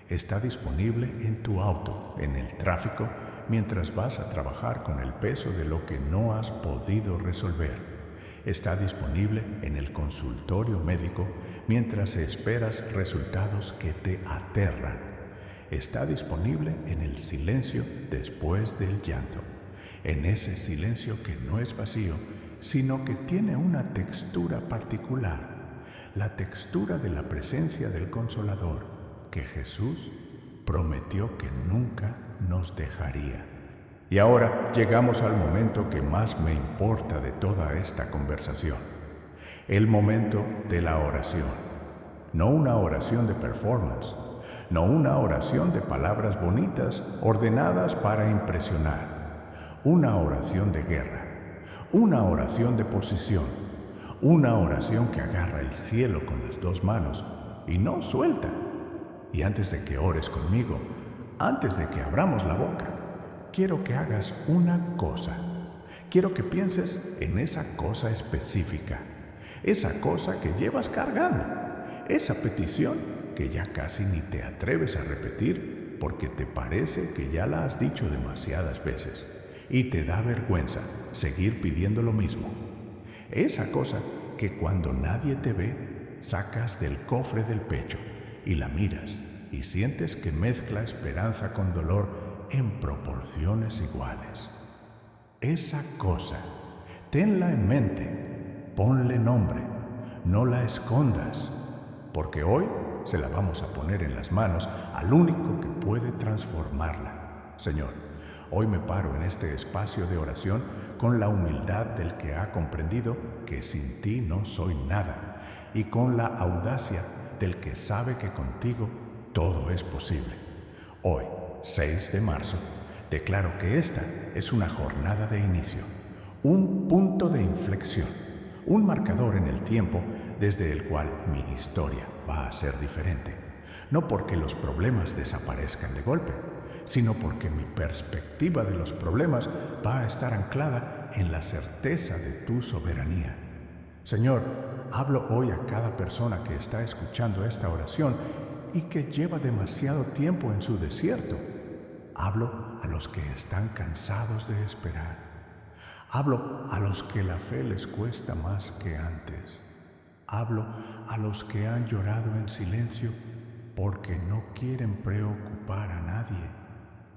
Está disponible en tu auto, en el tráfico, mientras vas a trabajar con el peso de lo que no has podido resolver. Está disponible en el consultorio médico mientras esperas resultados que te aterran. Está disponible en el silencio después del llanto, en ese silencio que no es vacío, sino que tiene una textura particular, la textura de la presencia del Consolador, que Jesús prometió que nunca nos dejaría. Y ahora llegamos al momento que más me importa de toda esta conversación, el momento de la oración. No una oración de performance, no una oración de palabras bonitas ordenadas para impresionar, una oración de guerra, una oración de posición, una oración que agarra el cielo con las dos manos y no suelta. Y antes de que ores conmigo, antes de que abramos la boca, quiero que hagas una cosa. Quiero que pienses en esa cosa específica, esa cosa que llevas cargando, esa petición que ya casi ni te atreves a repetir porque te parece que ya la has dicho demasiadas veces y te da vergüenza seguir pidiendo lo mismo. Esa cosa que cuando nadie te ve, sacas del cofre del pecho y la miras y sientes que mezcla esperanza con dolor en proporciones iguales. Esa cosa, tenla en mente, ponle nombre, no la escondas, porque hoy se la vamos a poner en las manos al único que puede transformarla. Señor, hoy me paro en este espacio de oración con la humildad del que ha comprendido que sin ti no soy nada y con la audacia del que sabe que contigo todo es posible. Hoy, 6 de marzo, declaro que esta es una jornada de inicio, un punto de inflexión, un marcador en el tiempo desde el cual mi historia va a ser diferente. No porque los problemas desaparezcan de golpe, sino porque mi perspectiva de los problemas va a estar anclada en la certeza de tu soberanía. Señor, hablo hoy a cada persona que está escuchando esta oración y que lleva demasiado tiempo en su desierto. Hablo a los que están cansados de esperar. Hablo a los que la fe les cuesta más que antes. Hablo a los que han llorado en silencio porque no quieren preocupar a nadie.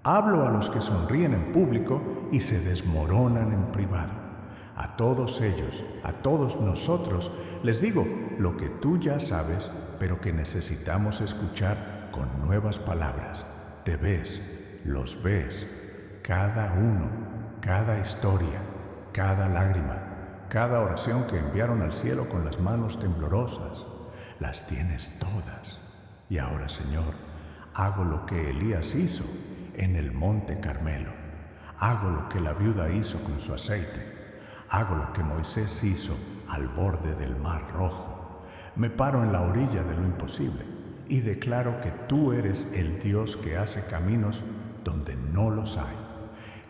Hablo a los que sonríen en público y se desmoronan en privado. A todos ellos, a todos nosotros, les digo lo que tú ya sabes, pero que necesitamos escuchar con nuevas palabras. Te ves, los ves, cada uno, cada historia, cada lágrima, cada oración que enviaron al cielo con las manos temblorosas. Las tienes todas. Y ahora, Señor, hago lo que Elías hizo en el monte Carmelo. Hago lo que la viuda hizo con su aceite. Hago lo que Moisés hizo al borde del Mar Rojo. Me paro en la orilla de lo imposible y declaro que tú eres el Dios que hace caminos donde no los hay,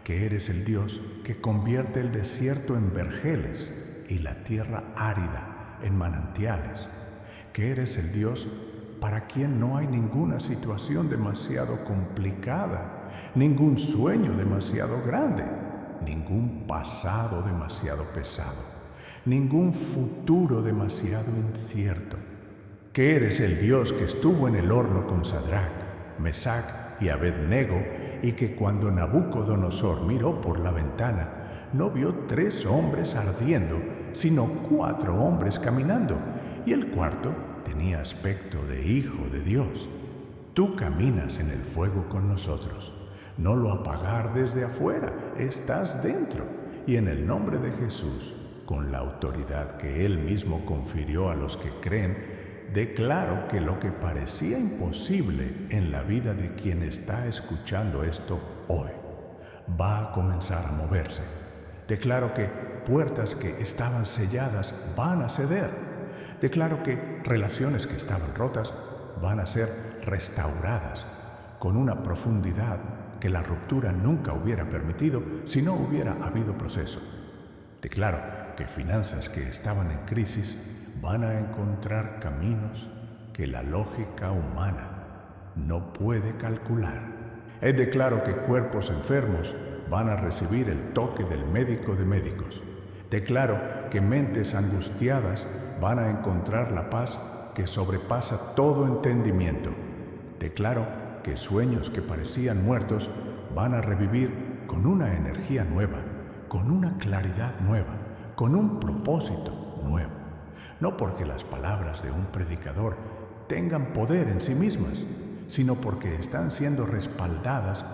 que eres el Dios que convierte el desierto en vergeles y la tierra árida en manantiales, que eres el Dios para quien no hay ninguna situación demasiado complicada, ningún sueño demasiado grande, ningún pasado demasiado pesado, ningún futuro demasiado incierto, que eres el Dios que estuvo en el horno con Sadrach, Mesach y Abed-nego, y que cuando Nabucodonosor miró por la ventana, no vio 3 hombres ardiendo, sino 4 hombres caminando, y el cuarto tenía aspecto de hijo de Dios. Tú caminas en el fuego con nosotros. No lo apagar desde afuera, estás dentro. Y en el nombre de Jesús, con la autoridad que Él mismo confirió a los que creen, declaro que lo que parecía imposible en la vida de quien está escuchando esto hoy, va a comenzar a moverse. Declaro que puertas que estaban selladas van a ceder. Declaro que relaciones que estaban rotas van a ser restauradas con una profundidad que la ruptura nunca hubiera permitido si no hubiera habido proceso. Declaro que finanzas que estaban en crisis van a encontrar caminos que la lógica humana no puede calcular. Declaro que cuerpos enfermos van a recibir el toque del médico de médicos. Declaro que mentes angustiadas van a encontrar la paz que sobrepasa todo entendimiento. Declaro que sueños que parecían muertos van a revivir con una energía nueva, con una claridad nueva, con un propósito nuevo. No porque las palabras de un predicador tengan poder en sí mismas, sino porque están siendo respaldadas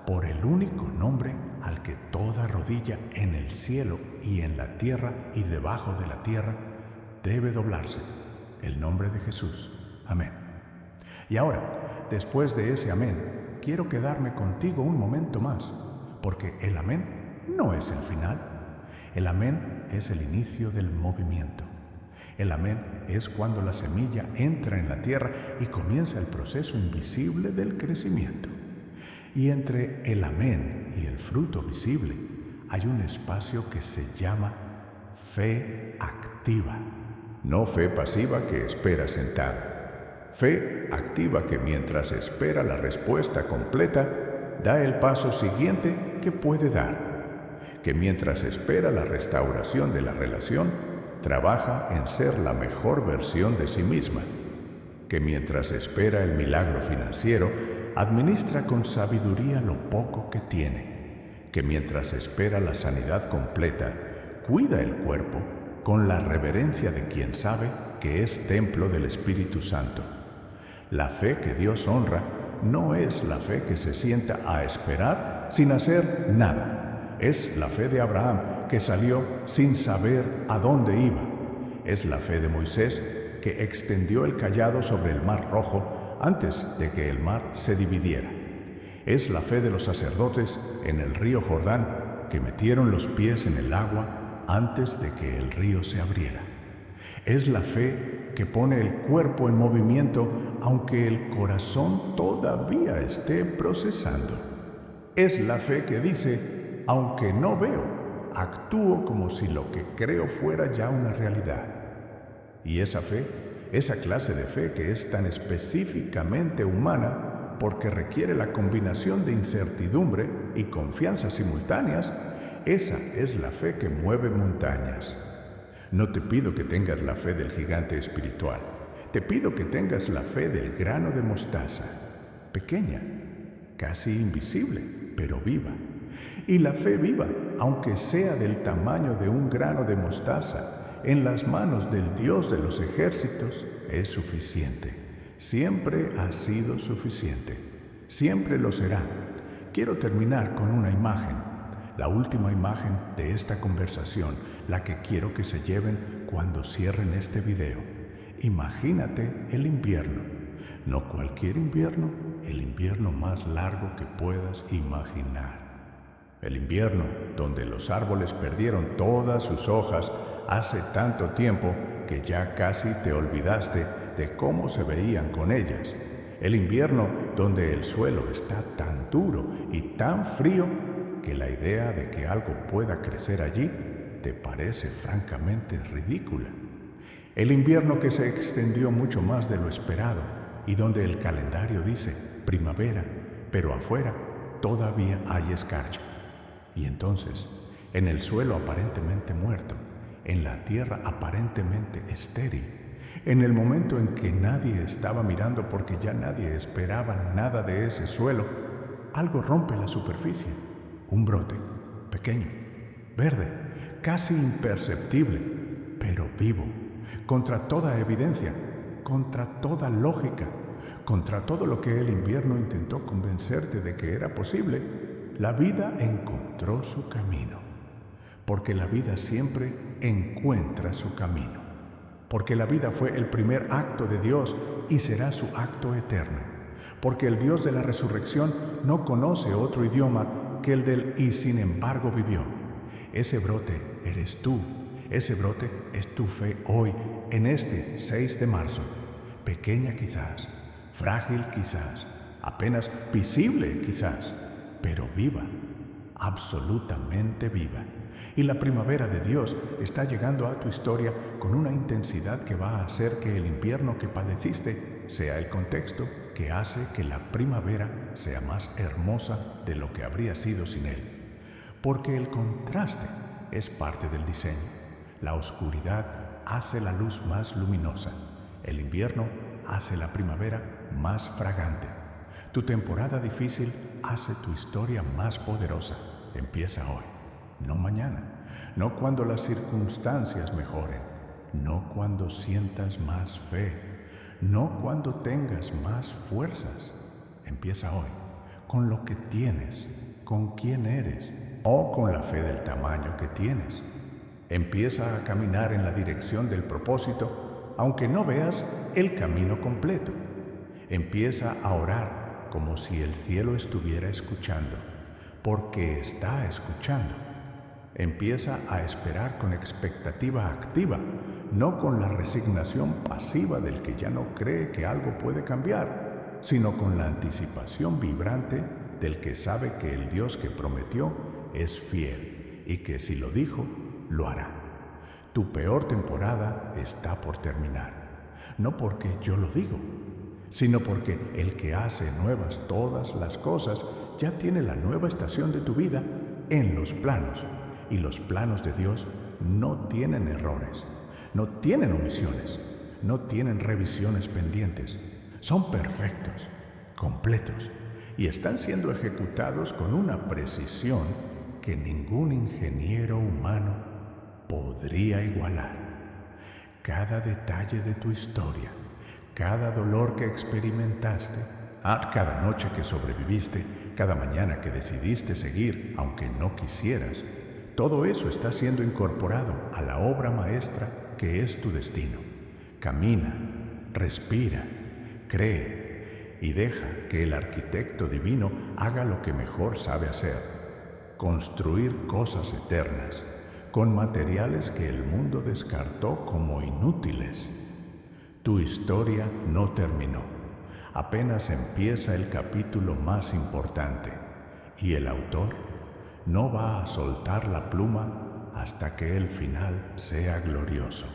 por el único nombre al que toda rodilla en el cielo y en la tierra y debajo de la tierra debe doblarse, el nombre de Jesús. Amén. Y ahora, después de ese amén, quiero quedarme contigo un momento más, porque el amén no es el final. El amén es el inicio del movimiento. El amén es cuando la semilla entra en la tierra y comienza el proceso invisible del crecimiento. Y entre el amén y el fruto visible hay un espacio que se llama fe activa. No fe pasiva que espera sentada. Fe activa que mientras espera la respuesta completa, da el paso siguiente que puede dar. Que mientras espera la restauración de la relación, trabaja en ser la mejor versión de sí misma. Que mientras espera el milagro financiero, administra con sabiduría lo poco que tiene. Que mientras espera la sanidad completa, cuida el cuerpo con la reverencia de quien sabe que es templo del Espíritu Santo. La fe que Dios honra no es la fe que se sienta a esperar sin hacer nada. Es la fe de Abraham, que salió sin saber a dónde iba. Es la fe de Moisés, que extendió el cayado sobre el mar Rojo antes de que el mar se dividiera. Es la fe de los sacerdotes en el río Jordán, que metieron los pies en el agua antes de que el río se abriera. Es la fe que pone el cuerpo en movimiento aunque el corazón todavía esté procesando. Es la fe que dice, aunque no veo, actúo como si lo que creo fuera ya una realidad. Y esa fe, esa clase de fe que es tan específicamente humana porque requiere la combinación de incertidumbre y confianza simultáneas, esa es la fe que mueve montañas. No te pido que tengas la fe del gigante espiritual. Te pido que tengas la fe del grano de mostaza, pequeña, casi invisible, pero viva. Y la fe viva, aunque sea del tamaño de un grano de mostaza, en las manos del Dios de los ejércitos, es suficiente. Siempre ha sido suficiente. Siempre lo será. Quiero terminar con una imagen. La última imagen de esta conversación, la que quiero que se lleven cuando cierren este video. Imagínate el invierno, no cualquier invierno, el invierno más largo que puedas imaginar. El invierno donde los árboles perdieron todas sus hojas hace tanto tiempo que ya casi te olvidaste de cómo se veían con ellas. El invierno donde el suelo está tan duro y tan frío que la idea de que algo pueda crecer allí te parece francamente ridícula. El invierno que se extendió mucho más de lo esperado y donde el calendario dice primavera, pero afuera todavía hay escarcha. Y entonces, en el suelo aparentemente muerto, en la tierra aparentemente estéril, en el momento en que nadie estaba mirando porque ya nadie esperaba nada de ese suelo, algo rompe la superficie, un brote, pequeño, verde, casi imperceptible, pero vivo, contra toda evidencia, contra toda lógica, contra todo lo que el invierno intentó convencerte de que era posible. La vida encontró su camino, porque la vida siempre encuentra su camino, porque la vida fue el primer acto de Dios y será su acto eterno, porque el Dios de la resurrección no conoce otro idioma que el del y sin embargo vivió. Ese brote eres tú, ese brote es tu fe hoy, en este 6 de marzo, pequeña quizás, frágil quizás, apenas visible quizás, pero viva, absolutamente viva. Y la primavera de Dios está llegando a tu historia con una intensidad que va a hacer que el invierno que padeciste sea el contexto que hace que la primavera sea más hermosa de lo que habría sido sin él. Porque el contraste es parte del diseño. La oscuridad hace la luz más luminosa. El invierno hace la primavera más fragante. Tu temporada difícil hace tu historia más poderosa. Empieza hoy, no mañana, no cuando las circunstancias mejoren, no cuando sientas más fe, no cuando tengas más fuerzas. Empieza hoy, con lo que tienes, con quién eres, o con la fe del tamaño que tienes. Empieza a caminar en la dirección del propósito, aunque no veas el camino completo. Empieza a orar como si el cielo estuviera escuchando, porque está escuchando. Empieza a esperar con expectativa activa, no con la resignación pasiva del que ya no cree que algo puede cambiar, sino con la anticipación vibrante del que sabe que el Dios que prometió es fiel y que si lo dijo, lo hará. Tu peor temporada está por terminar, no porque yo lo digo, sino porque el que hace nuevas todas las cosas ya tiene la nueva estación de tu vida en los planos, y los planos de Dios no tienen errores, no tienen omisiones, no tienen revisiones pendientes, son perfectos, completos, y están siendo ejecutados con una precisión que ningún ingeniero humano podría igualar. Cada detalle de tu historia, cada dolor que experimentaste, cada noche que sobreviviste, cada mañana que decidiste seguir aunque no quisieras, todo eso está siendo incorporado a la obra maestra que es tu destino. Camina, respira, cree y deja que el arquitecto divino haga lo que mejor sabe hacer: construir cosas eternas con materiales que el mundo descartó como inútiles. Tu historia no terminó. Apenas empieza el capítulo más importante y el autor no va a soltar la pluma hasta que el final sea glorioso.